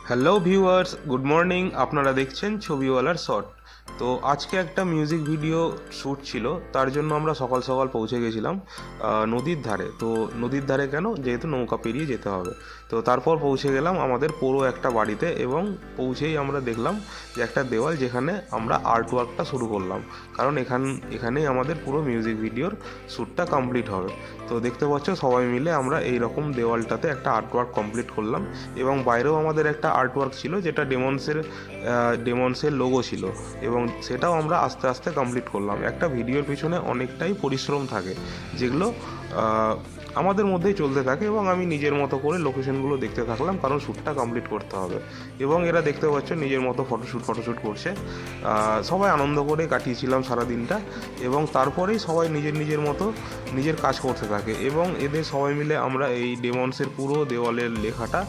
Hello viewers, good morning. আপনারা দেখছেন ছবিওয়ালার shot. তো আজকে একটা মিউজিক ভিডিও শ্যুট ছিল, তার জন্য আমরা সকাল সকাল পৌঁছে গেছিলাম নদীর ধারে। তো নদীর ধারে কেন, যেহেতু নৌকা পেরিয়ে যেতে হবে। তো তারপর পৌঁছে গেলাম আমাদের পুরো একটা বাড়িতে, এবং পৌঁছেই আমরা দেখলাম যে একটা দেওয়াল, যেখানে আমরা আর্ট ওয়ার্কটা শুরু করলাম। কারণ এখানেই আমাদের পুরো মিউজিক ভিডিওর শ্যুটটা কমপ্লিট হবে। তো দেখতে পাচ্ছ সবাই মিলে আমরা এই রকম দেওয়ালটাতে একটা আর্ট ওয়ার্ক কমপ্লিট করলাম, এবং বাইরেও আমাদের একটা আর্ট ওয়ার্ক ছিল, যেটা ডেমন্সের লোগো ছিল, এবং সেটাও আমরা আস্তে আস্তে কমপ্লিট করলাম। একটা ভিডিওর পিছনে অনেকটাই পরিশ্রম থাকে, যেগুলো আমাদের মধ্যেই চলতে থাকে, এবং আমি নিজের মতো করে লোকেশনগুলো দেখতে থাকলাম, কারণ শ্যুটটা কমপ্লিট করতে হবে। এবং এরা দেখতে পাচ্ছ নিজের মতো ফটোশ্যুট করছে। সবাই আনন্দ করে কাটিয়েছিলাম সারা দিনটা, এবং তারপরেই সবাই নিজের মতো নিজের কাজ করতে থাকে, এবং এদের সবাই মিলে আমরা এই ডেমন্সের পুরো দেওয়ালের লেখাটা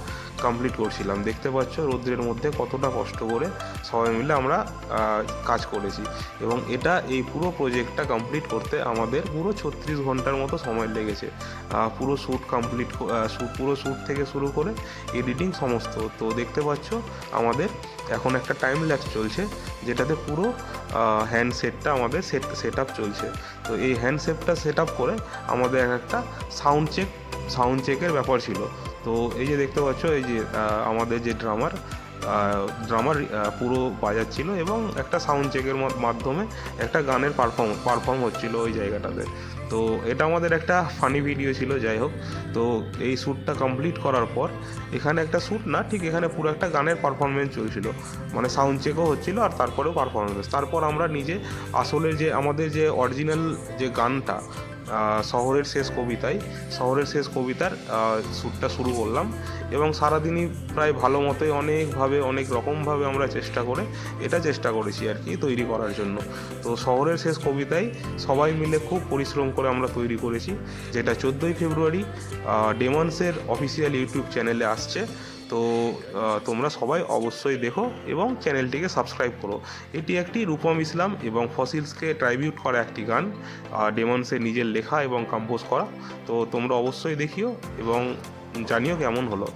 কমপ্লিট করছিলাম। দেখতে পাচ্ছ রৌদ্রের মধ্যে কতটা কষ্ট করে সবাই মিলে আমরা কাজ করেছি, এবং এই পুরো প্রজেক্টটা কমপ্লিট করতে আমাদের পুরো 36 ঘন্টার মতো সময় লেগেছে। পুরো শ্যুট থেকে শুরু করে এডিটিং সমস্ত। তো দেখতে পাচ্ছ আমাদের এখন একটা টাইম ল্যাপস চলছে, যেটাতে পুরো হ্যান্ডসেটটা আমাদের সেট আপ চলছে। তো এই হ্যান্ডসেটটা সেট আপ করে আমাদের একটা সাউন্ড চেকের ব্যাপার ছিল। তো এই যে দেখতে পাচ্ছ, এই যে আমাদের যে ড্রামার পুরো বাজাচ্ছিল, এবং একটা সাউন্ড চেকের মাধ্যমে একটা গানের পারফর্ম হচ্ছিল ওই জায়গাটাতে। তো এটা আমাদের একটা ফানি ভিডিও ছিল। যাই হোক, তো এই শ্যুটটা কমপ্লিট করার পর, এখানে একটা শ্যুট না ঠিক, এখানে পুরো একটা গানের পারফরমেন্স চলছিল, মানে সাউন্ড চেকও হচ্ছিল, আর তারপরেও পারফরমেন্স। তারপর আমরা আসলে যে আমাদের যে অরিজিনাল যে গানটা, শহরের শেষ কবিতার শ্যুটটা শুরু করলাম, এবং সারাদিনই প্রায় ভালো মতোই অনেক রকমভাবে আমরা চেষ্টা করেছি আর কি তৈরি করার জন্য। তো শহরের শেষ কবিতায় সবাই মিলে খুব পরিশ্রম করে আমরা তৈরি করেছি, যেটা 14ই ফেব্রুয়ারি ডেমন্সের অফিসিয়াল ইউটিউব চ্যানেলে আসছে। তো তোমরা সবাই অবশ্যই দেখো এবং চ্যানেলটিকে সাবস্ক্রাইব করো। এটি একটি রূপম ইসলাম এবং ফসিলসকে ট্রাইবিউট করা একটি গান, ডেমন্সের নিজের লেখা এবং কম্পোজ করা। তো তোমরা অবশ্যই দেখিও এবং জানিও কেমন হলো।